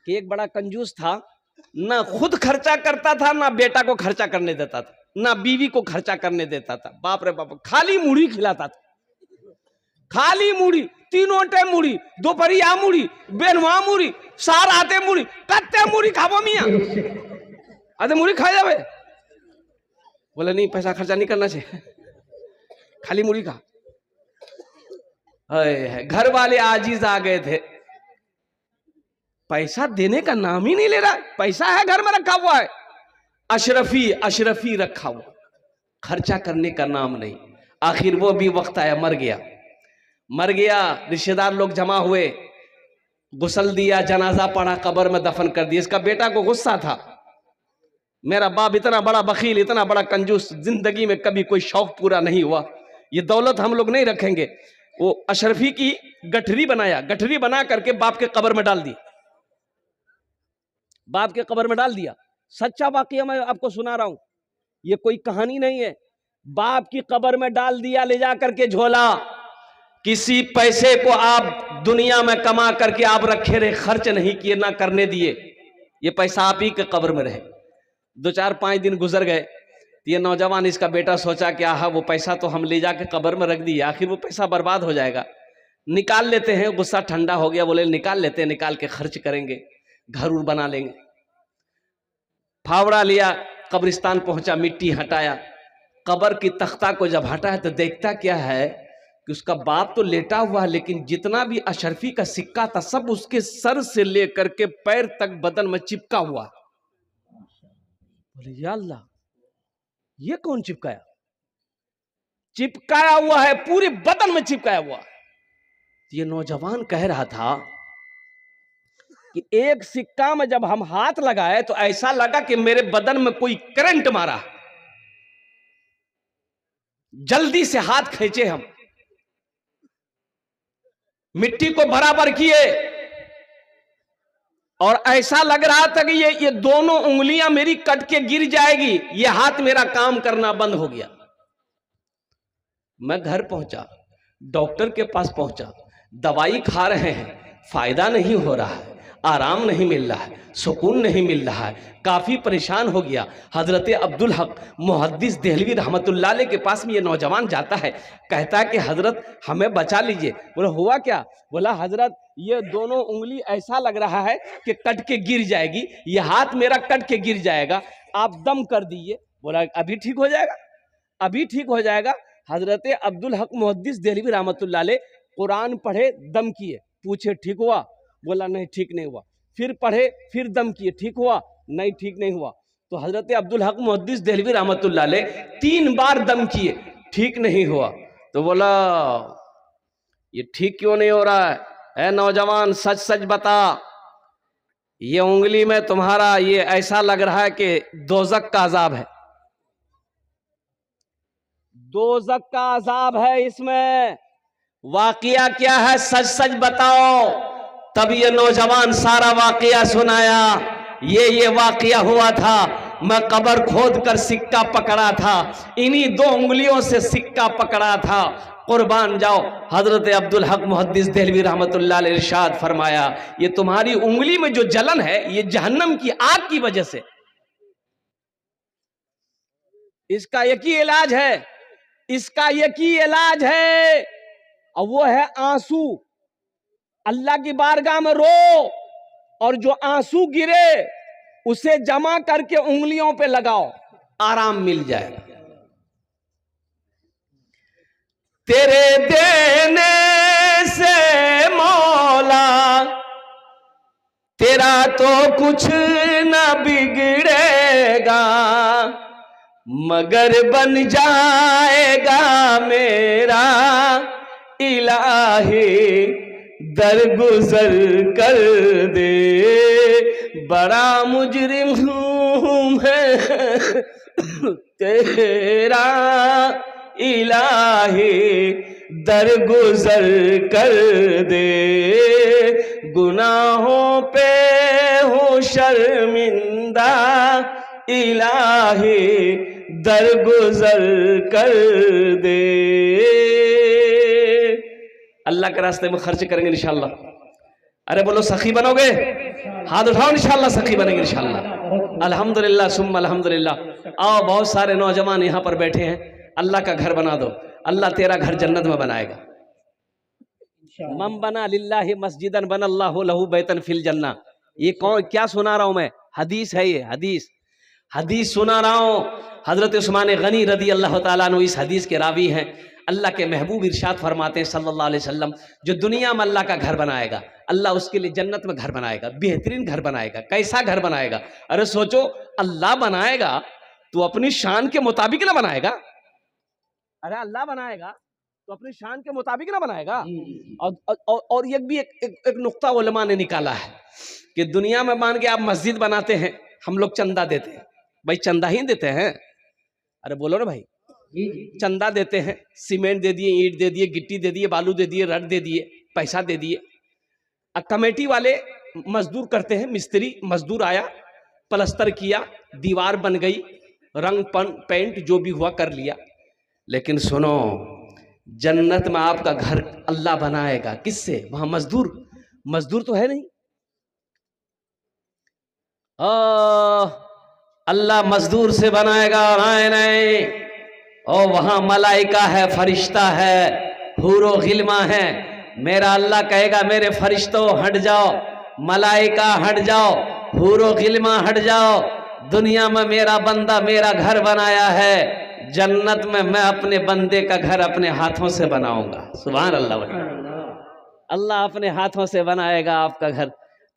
कि एक बड़ा कंजूस था, ना खुद खर्चा करता था, ना बेटा को खर्चा करने देता था, ना बीवी को खर्चा करने देता था। बाप रे बाप, खाली मुड़ी खिलाता था, खाली मुड़ी, तीनों टाइम मुड़ी, दोपहरिया मुड़ी, बेनवा मुड़ी, सार आते मुड़ी, कत्ते मुड़ी खाबो मियाँ, आते मुड़ी खा जावे। बोले नहीं, पैसा खर्चा नहीं करना चाहिए, खाली मुड़ी खा। घर वाले आजीज आ गए थे, पैसा देने का नाम ही नहीं ले रहा, पैसा है घर में रखा हुआ है, अशरफी अशरफी रखा हुआ, खर्चा करने का नाम नहीं। आखिर वो भी वक्त आया, मर गया, मर गया। रिश्तेदार लोग जमा हुए, गुस्ल दिया, जनाजा पढ़ा, कब्र में दफन कर दिया। इसका बेटा को गुस्सा था, मेरा बाप इतना बड़ा बखील, इतना बड़ा कंजूस, जिंदगी में कभी कोई शौक पूरा नहीं हुआ, ये दौलत हम लोग नहीं रखेंगे। वो अशरफी की गठरी बनाया, गठरी बना करके बाप के कब्र में डाल दी, बाप के कब्र में डाल दिया। सच्चा वाकया मैं आपको सुना रहा हूं, ये कोई कहानी नहीं है। बाप की कब्र में डाल दिया, ले जा करके झोला। किसी पैसे को आप दुनिया में कमा करके आप रखे रहे, खर्च नहीं किए, ना करने दिए, ये पैसा आप ही के कब्र में रहे। 2-4-5 दिन गुजर गए, ये नौजवान, इसका बेटा सोचा कि आहा, वो पैसा तो हम ले जाके कब्र में रख दिए, आखिर वो पैसा बर्बाद हो जाएगा, निकाल लेते हैं। गुस्सा ठंडा हो गया, बोले निकाल लेते हैं, निकाल के खर्च करेंगे, घर उर बना लेंगे। फावड़ा लिया, कब्रिस्तान पहुंचा, मिट्टी हटाया, कब्र की तख्ता को जब हटाया तो देखता क्या है कि उसका बाप तो लेटा हुआ है, लेकिन जितना भी अशरफी का सिक्का था सब उसके सर से लेकर के पैर तक बदन में चिपका हुआ। बोले या अल्लाह, ये कौन चिपकाया? चिपकाया हुआ है, पूरे बदन में चिपकाया हुआ। ये नौजवान कह रहा था कि एक सिक्का में जब हम हाथ लगाए तो ऐसा लगा कि मेरे बदन में कोई करंट मारा। जल्दी से हाथ खींचे, हम मिट्टी को बराबर किए और ऐसा लग रहा था कि ये दोनों उंगलियां मेरी कट के गिर जाएगी, ये हाथ मेरा काम करना बंद हो गया। मैं घर पहुंचा, डॉक्टर के पास पहुंचा, दवाई खा रहे हैं, फायदा नहीं हो रहा है, आराम नहीं मिल रहा है, सुकून नहीं मिल रहा है, काफी परेशान हो गया। हजरत अब्दुल हक मुहद्दिस देहलवी रहमतुल्लाह अलैह के पास में ये नौजवान जाता है, कहता है कि हजरत हमें बचा लीजिए। बोला हुआ क्या? बोला हजरत ये दोनों उंगली ऐसा लग रहा है कि कट के गिर जाएगी, ये हाथ मेरा कट के गिर जाएगा, आप दम कर दीजिए। बोला अभी ठीक हो जाएगा, अभी ठीक हो जाएगा। हजरत अब्दुल हक मुहद्दिस देहलवी रहमतुल्लाह अलैह कुरान पढ़े, दम किए, पूछे ठीक हुआ? बोला नहीं ठीक नहीं हुआ। फिर पढ़े, फिर दम किए, ठीक हुआ? नहीं ठीक नहीं हुआ। तो हजरत अब्दुल हक मुहद्दिस देहलवी रहमतुल्लाह अलैह 3 बार दम किए, ठीक नहीं हुआ। तो बोला ये ठीक क्यों नहीं हो रहा है? ऐ नौजवान सच सच बता, ये उंगली में तुम्हारा ये ऐसा लग रहा है कि दोजक का अजाब है, दोजक का अजाब है इसमें, वाकया क्या है सच सच बताओ। तब ये नौजवान सारा वाकया सुनाया। ये वाकया हुआ था, मैं कब्र खोद कर सिक्का पकड़ा था, इन्हीं 2 उंगलियों से सिक्का पकड़ा था, कुर्बान जाओ। हजरत अब्दुल हक मुहद्दिस देहलवी रहमतुल्लाह अलैह इरशाद फरमाया, ये तुम्हारी उंगली में जो जलन है ये जहन्नम की आग की वजह से, इसका एक ही इलाज है, इसका एक ही इलाज है, और वो है आंसू। अल्लाह की बारगाह में रो, और जो आंसू गिरे उसे जमा करके उंगलियों पे लगाओ, आराम मिल जाएगा। तेरे देने से मौला तेरा तो कुछ न बिगड़ेगा, मगर बन जाएगा मेरा इलाही दरगुजर कर दे, बड़ा मुजरिम हूं मैं तेरा इलाही दरगुजर कर दे, गुनाहों पे हूँ शर्मिंदा इलाही दरगुजर कर दे। अल्लाह के रास्ते में खर्च करेंगे इंशाअल्लाह। अरे बोलो सखी बनोगे? हाथ उठाओ, इंशाल्लाह सखी बनेंगे इंशाल्लाह। अल्हम्दुलिल्लाह सुम्मा अल्हम्दुलिल्लाह। आओ, बहुत सारे नौजवान यहाँ पर बैठे हैं, अल्लाह का घर बना दो, अल्लाह तेरा घर जन्नत में बनाएगा। मम बना लिल्लाहि मस्जिदन बनल्लाहु लहू बैतन फिल जन्ना। ये कौन, क्या सुना रहा हूं मैं? हदीस है ये, हदीस सुना रहा हूं। हजरत उस्मान गनी रदी अल्लाह ताला अन्हु इस हदीस के रावी हैं। अल्लाह के महबूब इरशाद फरमाते हैं सल्लल्लाहु अलैहि वसल्लम, जो दुनिया में अल्लाह का घर बनाएगा, अल्लाह उसके लिए जन्नत में घर बनाएगा, बेहतरीन घर बनाएगा। कैसा घर बनाएगा? अरे सोचो, अल्लाह बनाएगा तो अपनी शान के मुताबिक ना बनाएगा। अरे अल्लाह बनाएगा तो अपनी शान के मुताबिक ना बनाएगा। और ये भी एक नुक्ता उलमा ने निकाला है कि दुनिया में मान के आप मस्जिद बनाते हैं, हम लोग चंदा देते हैं, भाई चंदा ही देते हैं। अरे बोलो ना भाई, चंदा देते हैं, सीमेंट दे दिए, ईंट दे दिए, गिट्टी दे दिए, बालू दे दिए, रड दे दिए, पैसा दे दिए। कमेटी वाले मजदूर करते हैं, मिस्त्री मजदूर आया, प्लस्तर किया, दीवार बन गई, रंग पेंट जो भी हुआ कर लिया। लेकिन सुनो, जन्नत में आपका घर अल्लाह बनाएगा किससे? वहां मजदूर तो है नहीं। अल्लाह मजदूर से बनाएगा? नहीं। और वहां मलाइका है, फरिश्ता है, हूरो गिल्मा है। मेरा अल्लाह कहेगा मेरे फरिश्तों हट जाओ, मलाइका हट जाओ, हूरो गिल्मा हट जाओ। दुनिया में मेरा बंदा मेरा घर बनाया है, जन्नत में मैं अपने बंदे का घर अपने हाथों से बनाऊंगा। सुभान अल्लाह। अल्लाह अपने हाथों से बनाएगा आपका घर।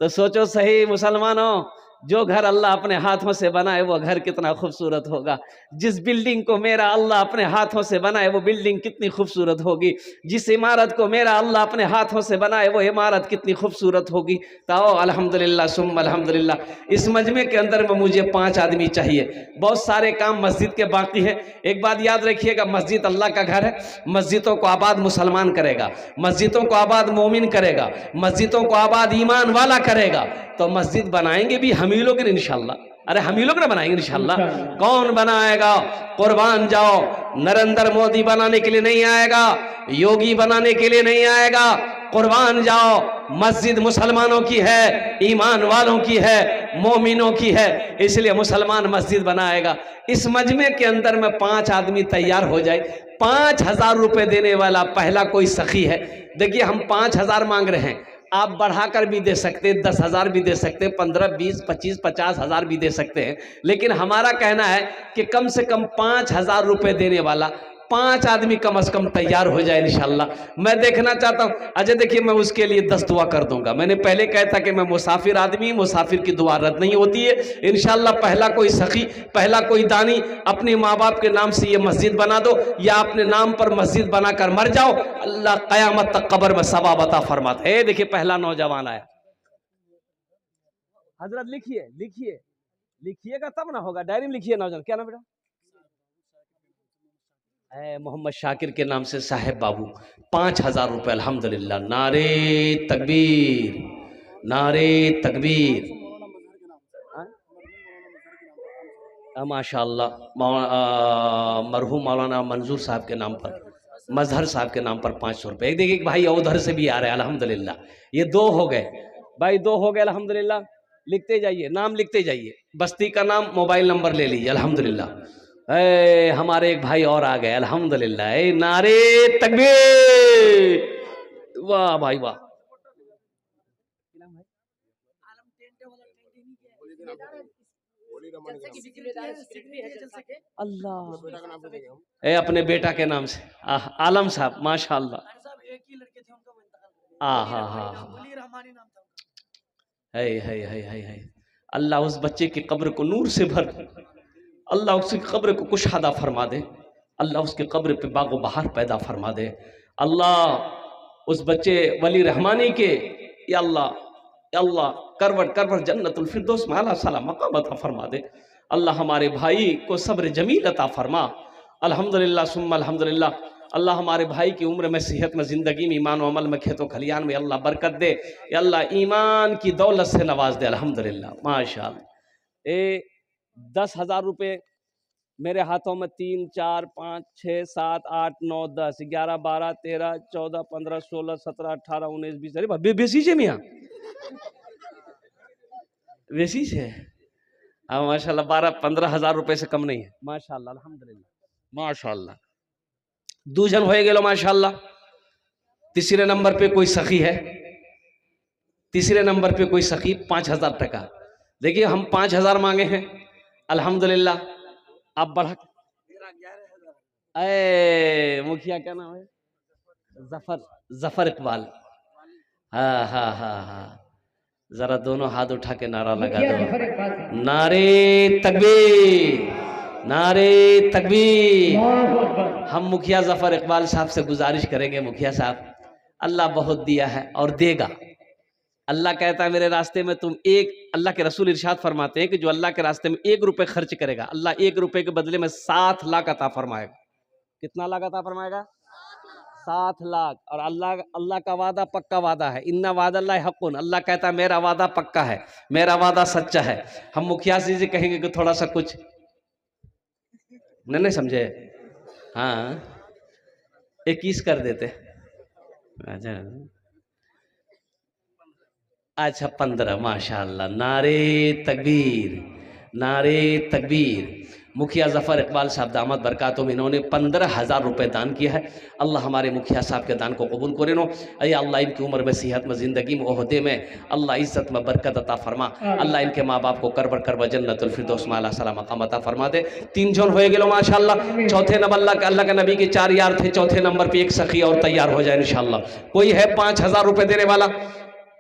तो सोचो सही मुसलमानों, जो घर अल्लाह अपने हाथों से बनाए वो घर कितना खूबसूरत होगा। जिस बिल्डिंग को मेरा अल्लाह अपने हाथों से बनाए वो बिल्डिंग कितनी खूबसूरत होगी। जिस इमारत को मेरा अल्लाह अपने हाथों से बनाए वो इमारत कितनी खूबसूरत होगी। तो अल्हम्दुलिल्लाह सुम्मा अल्हम्दुलिल्लाह। इस मजमे के अंदर में मुझे 5 आदमी चाहिए। बहुत सारे काम मस्जिद के बाकी हैं। एक बात याद रखिएगा, मस्जिद अल्लाह का घर है। मस्जिदों को आबाद मुसलमान करेगा, मस्जिदों को आबाद मोमिन करेगा, मस्जिदों को आबाद ईमान वाला करेगा। तो मस्जिद बनाएंगे भी हम ही लोग इंशाल्लाह। अरे हम ही लोग ना बनाएंगे इंशाल्लाह। कौन बनाएगा? कुर्बान जाओ, नरेंद्र मोदी बनाने के लिए नहीं आएगा, योगी बनाने के लिए नहीं आएगा। कुर्बान जाओ, मस्जिद मुसलमानों की है, ईमान वालों की है, मोमिनों की है, इसलिए मुसलमान मस्जिद बनाएगा। इस मजमे के अंदर में 5 आदमी तैयार हो जाए। 5000 रुपए देने वाला पहला कोई सखी है। देखिए हम 5000 मांग रहे हैं, आप बढ़ाकर भी दे सकते हैं, 10,000 भी दे सकते हैं, 15, 20, 25, 50,000 भी दे सकते हैं। लेकिन हमारा कहना है कि कम से कम 5000 रुपए देने वाला 5 आदमी कम से कम तैयार हो जाए इंशाल्लाह। मैं देखना चाहता हूं। अजय देखिए, मैं उसके लिए 10 दुआ कर दूंगा। मैंने पहले कहा था कि मैं मुसाफिर आदमी, मुसाफिर की दुआ रद्द नहीं होती है। इंशाल्लाह पहला कोई सखी, पहला कोई दानी अपने माँ बाप के नाम से ये मस्जिद बना दो, या अपने नाम पर मस्जिद बनाकर मर जाओ, अल्लाह कयामत तक कब्र में सवाब अता फरमाता है। देखिए पहला नौजवान आया। हजरत लिखिएगा तब ना होगा, डायरी में लिखिए। नौजवान क्या नाम बेटा? मोहम्मद शाकिर के नाम से साहेब बाबू। 5000 रुपए अल्हम्दुलिल्लाह। नारे तकबीर, नारे तकबीर। माशाअल्लाह। मरहूम मौलाना मंजूर साहब के नाम पर, मजहर साहब के नाम पर 500 रुपए। देखिए एक भाई उधर से भी आ रहे हैं अल्हम्दुलिल्लाह। ये 2 हो गए भाई, 2 हो गए अल्हम्दुलिल्लाह। लिखते जाइए, नाम लिखते जाइए, बस्ती का नाम, मोबाइल नंबर ले लीजिए अल्हम्दुलिल्लाह। हमारे एक भाई और आ गए अल्हम्दुलिल्लाह। नारे तकबीर, वाह भाई वाह। अल्लाह, अपने बेटा के नाम से आलम साहब माशाअल्लाह। है। अल्लाह उस बच्चे की कब्र को नूर से भर, अल्लाह उसकी कब्र को कुशादा फरमा दे, अल्लाह उसके कब्र पे बागो बहार पैदा फरमा दे। अल्लाह उस बच्चे वली रहमानी के या अल्लाह करवट जन्नतुल फिरदौस में आला साला मकाम अता फरमा दे। अल्लाह हमारे भाई को सब्र जमील अता फरमा। अल्हम्दुलिल्लाह सुम्मा अल्हम्दुलिल्लाह। अल्लाह हमारे भाई की उम्र में, सेहत में, ज़िंदगी में, ईमान और अमल में, खेतों खलियान में अल्लाह बरकत दे। या अल्लाह ईमान की दौलत से नवाज दे अल्हम्दुलिल्लाह माशाअल्लाह। 10,000 रुपये मेरे हाथों में। 3, 4, 5, 6, 7, 8, 9, 10, 11, 12, 13, 14, 15, 16, 17, 18, 19, 20। अरे बेसी से मियाँ बेसी से हाँ माशाल्लाह 12-15 हजार रुपए से कम नहीं है माशाल्लाह अल्हम्दुलिल्लाह माशाल्लाह। दूजन हो गेलो माशाल्लाह। तीसरे नंबर पे कोई सखी है, तीसरे नंबर पे कोई सखी 5,000 टका। देखिए हम 5,000 मांगे हैं अल्हम्दुलिल्लाह। आप बढ़ा अरे मुखिया क्या नाम है? जफर जफर इकबाल। हाँ हाँ हाँ हाँ, जरा दोनों हाथ उठा के नारा लगा दो, नारे तकबीर, नारे तकबीर। हम मुखिया जफर इकबाल साहब से गुजारिश करेंगे, मुखिया साहब अल्लाह बहुत दिया है और देगा। अल्लाह कहता है मेरे रास्ते में तुम एक, अल्लाह के रसूल इरशाद फरमाते हैं कि जो अल्लाह के रास्ते में 1 रुपए खर्च करेगा, अल्लाह 1 रुपए के बदले में 7 लाख अता फरमाएगा। कितना लाख अता फरमाएगा? 7 लाख। और अल्लाह अल्लाह का वादा पक्का वादा है, इन्ना वादल्लाहि हक़्क़ुन। अल्लाह कहता है मेरा वादा पक्का है, मेरा वादा सच्चा है। हम मुखिया जी से कहेंगे कि थोड़ा सा कुछ नहीं समझे, हाँ 21 कर देते। अच्छा 15 माशाअल्लाह। नारे तकबीर, नारे तकबीर। मुखिया जफर इकबाल साहब दामद बरकातुहुम, इन्होंने 15,000 रुपए दान किया है। अल्लाह हमारे मुखिया साहब के दान को कबूल करे नो। अरे अल्लाह इनकी उम्र में, सेहत में, ज़िंदगी में, ओहदे में अल्लाह इज़्ज़त में बरकत अता फरमा। अल्लाह इनके माँ बाप को करबर करब जन्नतुल फिरदौस में आला सलाम मकाम अता फरमा दे। 3 जन हो गेलो माशाअल्लाह। चौथे नंबर अल्लाह के नबी के 4 यार थे, चौथे नंबर पे एक सखी और तैयार हो जाए इंशाअल्लाह। कोई है 5,000 रुपए देने वाला?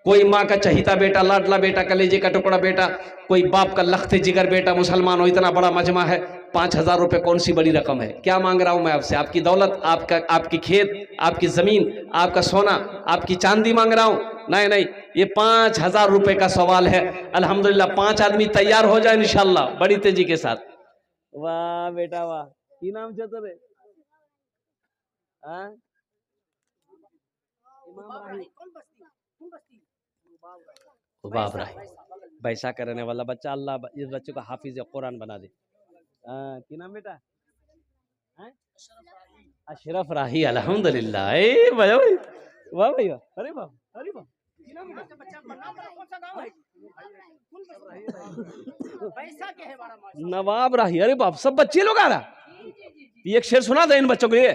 कोई माँ का चहीता बेटा, लाडला बेटा, कलेजे का टुकड़ा बेटा, कोई बाप का लखते जिगर बेटा मुसलमान हो, इतना बड़ा मजमा है। 5,000 रुपए कौन सी बड़ी रकम है? क्या मांग रहा हूं मैं आपसे? आपकी दौलत, आपका, आपकी खेत, आपकी जमीन, आपका सोना, आपकी चांदी मांग रहा हूं? नहीं नहीं, ये 5,000 रुपए का सवाल है। अल्हम्दुलिल्लाह 5 आदमी तैयार हो जाए इंशाअल्लाह बड़ी तेजी के साथ। वाह बेटा वाह, की नाम है तेरे? बाब राही, बैसा करने वाला बच्चा, अल्लाह इस बच्चे को हाफिज कुरान बना दे। की नाम बेटा? अशरफ राही। अल्हम्दुलिल्लाह। ए वाह भैया, अरे वाह, अरे वाह। नवाब राही। अरे बाप, सब बच्चे लोग आ रहा। एक शेर सुना दे इन बच्चों को। ये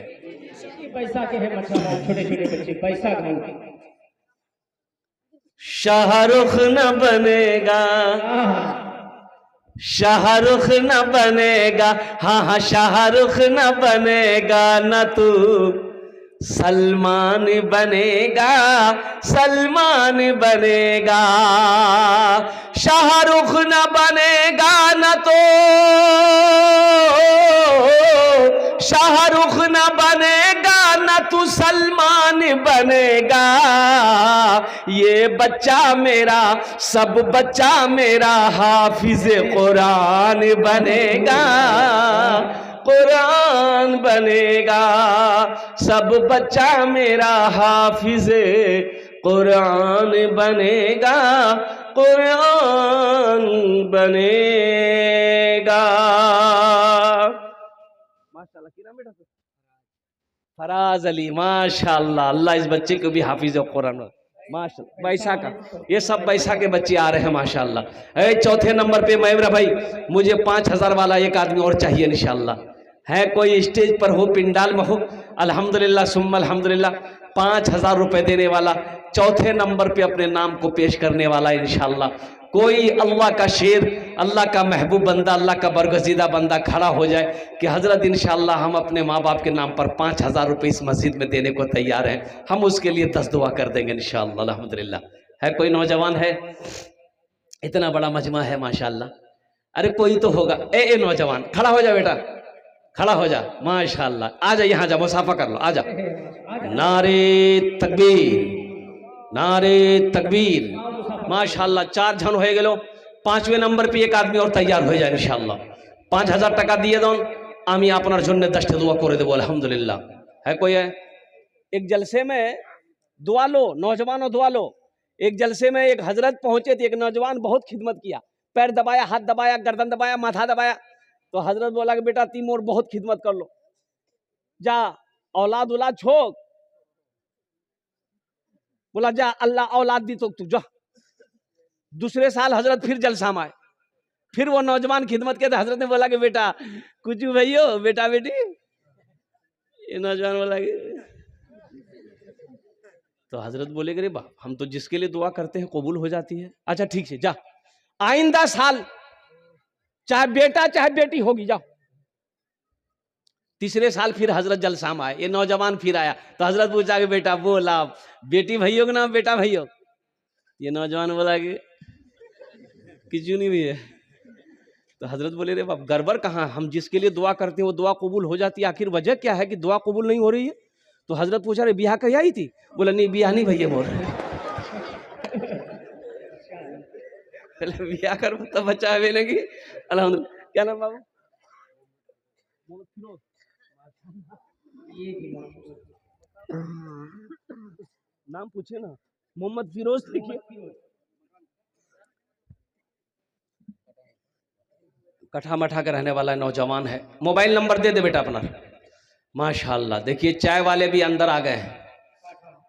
पैसा के है छोटे छोटे बच्चे पैसा के। शाहरुख न बनेगा, शाहरुख न बनेगा, हाँ हाँ शाहरुख न बनेगा, न तू सलमान बनेगा, सलमान बनेगा। शाहरुख न बनेगा न तो शाहरुख न बनेगा, न तू सलमान बनेगा। ये बच्चा मेरा, सब बच्चा मेरा हाफिज कुरान बनेगा, कुरान बनेगा। सब बच्चा मेरा हाफिज कुरान बनेगा, कुरान बनेगा। माशाल्लाह, क्या नाम बेटा? फराज अली। माशाल्लाह, अल्लाह इस बच्चे को भी हाफिज कुरान माशाल्लाह। बैसा का, ये सब बैसा के बच्चे आ रहे हैं माशाल्लाह। चौथे नंबर पे मेरा भाई, मुझे 5,000 वाला एक आदमी और चाहिए इंशाल्लाह। है कोई स्टेज पर हो, पिंडाल में हो, अल्हम्दुलिल्लाह सुम्मा अल्हम्दुलिल्लाह, 5,000 रुपए देने वाला, चौथे नंबर पे अपने नाम को पेश करने वाला इंशाल्लाह। कोई अल्लाह का शेर, अल्लाह का महबूब बंदा, अल्लाह का बरगजीदा बंदा खड़ा हो जाए कि हजरत इंशाल्लाह हम अपने माँ बाप के नाम पर 5,000 रुपये इस मस्जिद में देने को तैयार हैं, हम उसके लिए 10 दुआ कर देंगे इंशाल्लाह अल्हम्दुलिल्लाह। है कोई नौजवान है? इतना बड़ा मजमा है माशाल्लाह। अरे कोई तो होगा। ए नौजवान खड़ा हो जा बेटा, खड़ा हो जा माशाल्लाह। आ जा, यहाँ जा, मुसाफा कर लो, आ जा। नारे तकबीर, नारे तकबीर। माशाल्लाह 4 जन हो गेलो। 5वें नंबर पे एक आदमी और तैयार हो जाए इंशाल्लाह। 5,000 টাকা দিয়ে दौन, आमी আপনার জন্য 10টা दुआ করে দেবো अल्हम्दुलिल्लाह। है कोई? है एक जलसे में दुआ लो, नौजवानों दुआ लो। एक जलसे में एक हजरत पहुंचे थे, एक नौजवान बहुत खिदमत किया, पैर दबाया, हाथ दबाया, गर्दन दबाया, माथा दबाया। तो हजरत बोला कि बेटा तुम और बहुत खिदमत कर लो, जा औलाद औलाद छोड़। बोला जा, अल्लाह औलाद दी तो तू जा, दूसरे साल हजरत फिर जलसा में आए, फिर वो नौजवान खिदमत के, हजरत ने बोला कि बेटा कुछ भैयो बेटा बेटी, ये नौजवान बोला कि, तो हजरत बोले रे बाप हम तो जिसके लिए दुआ करते हैं कबूल हो जाती है। अच्छा ठीक है जा, आइंदा साल चाहे बेटा चाहे बेटी होगी जाओ। तीसरे साल फिर हजरत जलसा में आए, ये नौजवान फिर आया, तो हजरत पूछा कि बेटा बोला बेटी भैया के नाम बेटा भैया, ये नौजवान बोला कि क्यों नहीं भैया। तो हजरत बोले रे बाप गड़बड़ कहाँ, हम जिसके लिए दुआ करते हैं वो दुआ कबूल हो जाती है, आखिर वजह क्या है कि दुआ कबूल नहीं हो रही है। तो हजरत पूछा रे ब्याह कहीं आई थी, बोला नहीं ब्याह नहीं भैया मोर। ब्याह कर तो बच्चा लगी अल्हम्दुलिल्लाह। क्या नाम बाबू? नाम पूछे ना, मोहम्मद फिरोज लिखिए। कठा मठा के रहने वाला नौजवान है। मोबाइल नंबर दे दे बेटा अपना। माशाल्लाह देखिए चाय वाले भी अंदर आ गए हैं।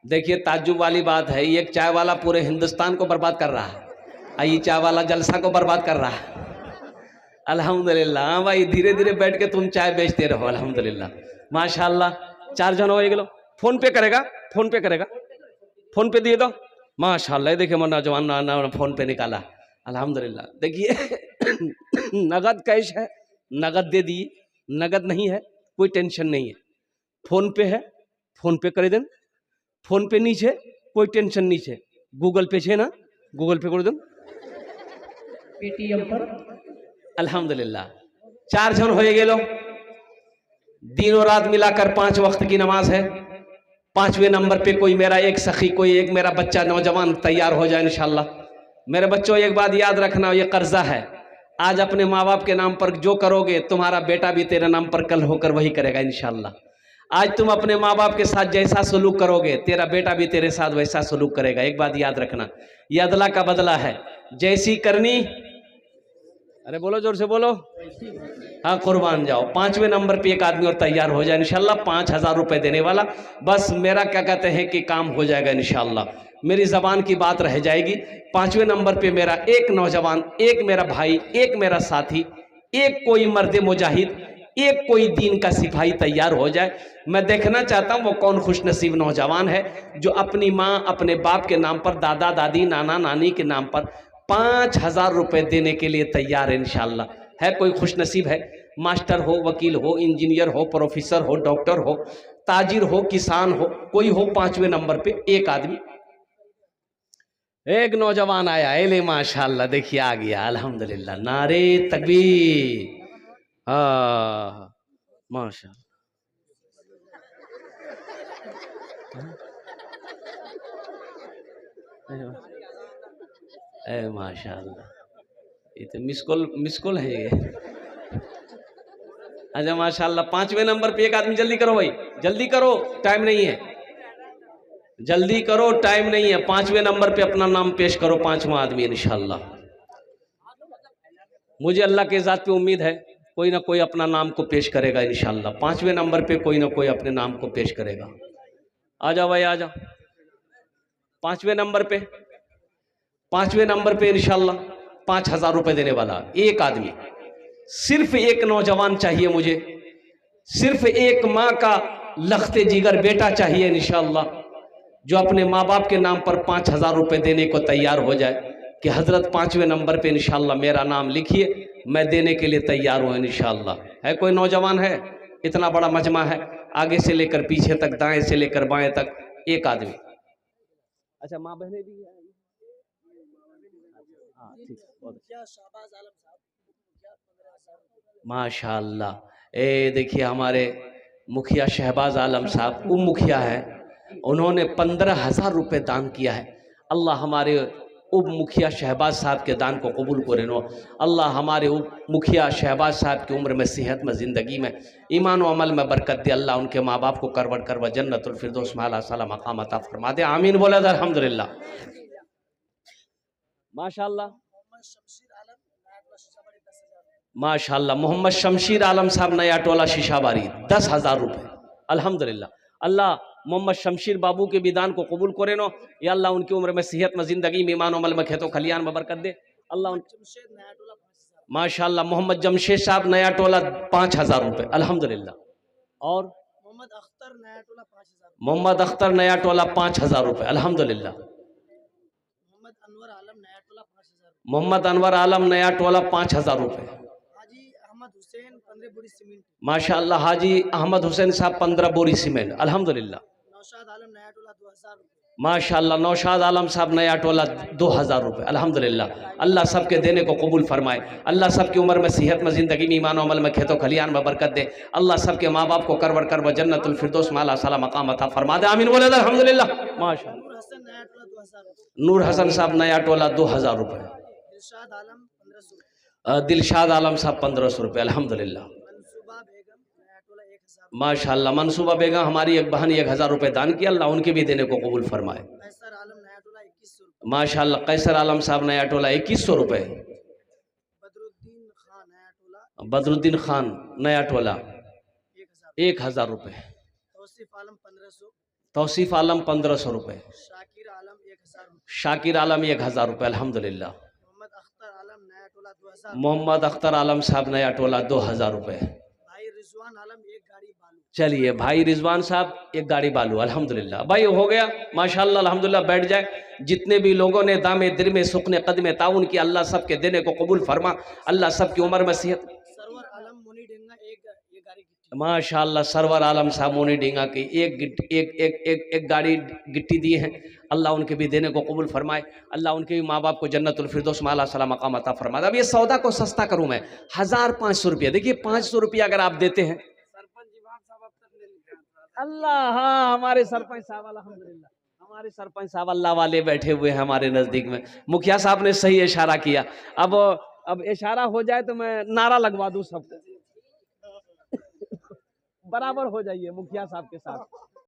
देखिए ताज्जुब वाली बात है, ये चाय वाला पूरे हिंदुस्तान को बर्बाद कर रहा है, ये चाय वाला जलसा को बर्बाद कर रहा है। अल्हम्दुलिल्लाह। हाँ भाई धीरे धीरे बैठ के तुम चाय बेचते रहो। अल्हम्दुलिल्लाह माशाल्लाह। 4 जन हो गए। फोन पे करेगा, फोन पे करेगा, फोन पे दिए दो। माशाल्लाह देखिए मोर नौजवान फोन पे निकाला। अल्हम्दुलिल्लाह। देखिए नगद कैश है, नगद दे दिए, नगद नहीं है कोई टेंशन नहीं है, फोन पे है फोन पे कर दें, फोन पे नीचे कोई टेंशन नीचे, गूगल पे छे ना गूगल पे कर दें, पेटीएम पर। अल्हम्दुलिल्लाह। 4 जन हो गए। दिन और रात मिलाकर 5 वक्त की नमाज है। 5वें नंबर पे कोई मेरा एक सखी, कोई एक मेरा बच्चा नौजवान तैयार हो जाए इंशाल्लाह। मेरे बच्चों एक बात याद रखना, ये कर्जा है। आज अपने माँ बाप के नाम पर जो करोगे तुम्हारा बेटा भी तेरे नाम पर कल होकर वही करेगा इंशाल्लाह। आज तुम अपने माँ बाप के साथ जैसा सलूक करोगे तेरा बेटा भी तेरे साथ वैसा सलूक करेगा। एक बात याद रखना, ये अदला का बदला है, जैसी करनी, अरे बोलो जोर से बोलो, हाँ कुर्बान जाओ। 5वें नंबर पे एक आदमी और तैयार हो जाए इंशाल्लाह, 5000 रुपए देने वाला। बस मेरा क्या कहते हैं कि काम हो जाएगा इंशाल्लाह, मेरी जबान की बात रह जाएगी। 5वें नंबर पे मेरा एक नौजवान, एक मेरा भाई, एक मेरा साथी, एक कोई मर्द मुजाहिद, एक कोई दीन का सिपाही तैयार हो जाए। मैं देखना चाहता हूँ वो कौन खुशनसीब नौजवान है जो अपनी माँ अपने बाप के नाम पर, दादा दादी नाना नानी के नाम पर 5000 रुपए देने के लिए तैयार है इंशाल्लाह। है कोई खुशनसीब है, मास्टर हो, वकील हो, इंजीनियर हो, प्रोफेसर हो, डॉक्टर हो, ताजिर हो, किसान हो, कोई हो। 5वें नंबर पे एक आदमी, एक नौजवान आया, ले माशाल्लाह देखिए आ गया। अल्हम्दुलिल्लाह नारे तकबीर। माशाल्लाह माशाल्लाह, ये तो मिस कॉल है ये। अच्छा माशाल्लाह। 5वें नंबर पे एक आदमी, जल्दी करो भाई जल्दी करो, टाइम नहीं है, जल्दी करो टाइम नहीं है। 5वें नंबर पे अपना नाम पेश करो, 5वां आदमी इंशाल्लाह। मुझे अल्लाह के ज़ात पे उम्मीद है कोई ना कोई अपना नाम को पेश करेगा इंशाल्लाह। 5वें नंबर पे कोई ना कोई अपने नाम को पेश करेगा। आ जाओ भाई आ जाओ। 5वें नंबर पे, 5वें नंबर पे इंशाल्लाह 5000 रुपए देने वाला एक आदमी। सिर्फ एक नौजवान चाहिए मुझे, सिर्फ एक माँ का लखते जिगर बेटा चाहिए इंशाल्लाह, जो अपने माँ बाप के नाम पर 5000 रुपए देने को तैयार हो जाए कि हजरत 5वें नंबर पे इंशाल्लाह मेरा नाम लिखिए, मैं देने के लिए तैयार हूँ इंशाल्लाह। है कोई नौजवान है? इतना बड़ा मजमा है, आगे से लेकर पीछे तक, दाएं से लेकर बाएं तक, एक आदमी। अच्छा माँ बहने भी है? हाँ ठीक, माशाल्लाह। ए देखिए हमारे मुखिया शहबाज आलम साहब उप मुखिया है, उन्होंने 15,000 रुपये दान किया है। अल्लाह हमारे उप मुखिया शहबाज साहब के दान को कबूल करे नो। अल्लाह हमारे उप मुखिया शहबाज साहब की उम्र में, सेहत में, ज़िंदगी में, ईमान व अमल में बरकत दे। अल्लाह उनके माँ बाप को करवट करवा जन्नतुल फिरदौस में आला साला मकाम अता फरमा दे। आमीन बोला था अल्हम्दुलिल्लाह। माशाल्लाह माशाल्लाह। मोहम्मद शमशीर आलम साहब नया टोला शीशाबारी 10,000 रुपये। अल्हम्दुलिल्लाह। अल्लाह मोहम्मद शमशीर बाबू के विधान को कबूल करे नो। या अल्लाह उनकी उम्र में सेहत में जिंदगी में ईमान अमल में खेतों खलियान में बरकत दे अल्लाह माशाल्लाह। मोहम्मद जमशेद साहब नया टोला 5,000 रुपये अल्हम्दुलिल्लाह। और मोहम्मद अख्तर नया टोला 5,000 रुपये अल्हम्दुलिल्लाह। मोहम्मद अनवर आलम नया टोला 5,000 रुपये माशाल्लाह। हाजी अहमद हुसैन साहब 15 बोरी सीमेंट अल्हम्दुलिल्लाह माशाल्लाह। नौशाद आलम साहब नया टोला 2,000 रुपये अल्हम्दुलिल्लाह। अल्लाह सबके देने को कबूल फरमाए। अल्लाह सबकी उम्र में सेहत में जिंदगी में ईमान अमल में खेतों खलियान में बरकत दे। अल्लाह सबके माँ बाप को करवर करव जन्नतुल फिरदौस में आला साला मकाम अता फरमा दे। आमीन बोले अल्हम्दुलिल्लाह माशाल्लाह। नूर हसन साहब नया टोला 2,000 रुपये। दिलशाद आलम साहब 1,500 रुपये अल्हम्दुलिल्लाह माशाल्लाह। मनसूबा बेगम हमारी एक बहन 1,000 रुपये दान किया। अल्लाह उनके भी देने को कबूल फरमाए माशाल्लाह। कैसर आलम साहब नया टोला 2,100 रुपये। बदरुद्दीन खान नया टोला 1,000 रुपये। तौसीफ आलम 1,500 रुपये। शाकिर आलम 1,000 रुपये अल्हम्दुलिल्लाह। मोहम्मद अख्तर आलम साहब नया टोला 2,000 रुपये। चलिए भाई रिजवान साहब 1 गाड़ी बालू अल्हम्दुलिल्लाह। भाई हो गया माशाल्लाह अल्हम्दुलिल्लाह। बैठ जाए। जितने भी लोगों ने दामे दिल में सुखने कदमे ताउन की अल्लाह सबके देने को कबूल फरमा। अल्लाह सबकी उम्र में सेहत माशाल्लाह। सरवर आलम साहब मोनी डेंगा की एक गाड़ी गिट्टी दी है। अल्लाह उनके भी देने को कबूल फरमाए। अल्लाह उनके भी माँ बाप को जन्नतुल फिरदौस में आला सलाम मकाम अता फरमाए। अब ये सौदा को सस्ता करूं मैं 1,500 रुपया। देखिए 500 रुपया अगर आप देते हैं अल्लाह। हाँ हमारे सरपंच साहब अल्हम्दुलिल्लाह। हमारे सरपंच साहब अल्लाह वाले बैठे हुए हैं हमारे नजदीक में। मुखिया साहब ने सही इशारा किया। अब इशारा हो जाए तो मैं नारा लगवा दूं सबको। बराबर हो जाइए मुखिया साहब के साथ।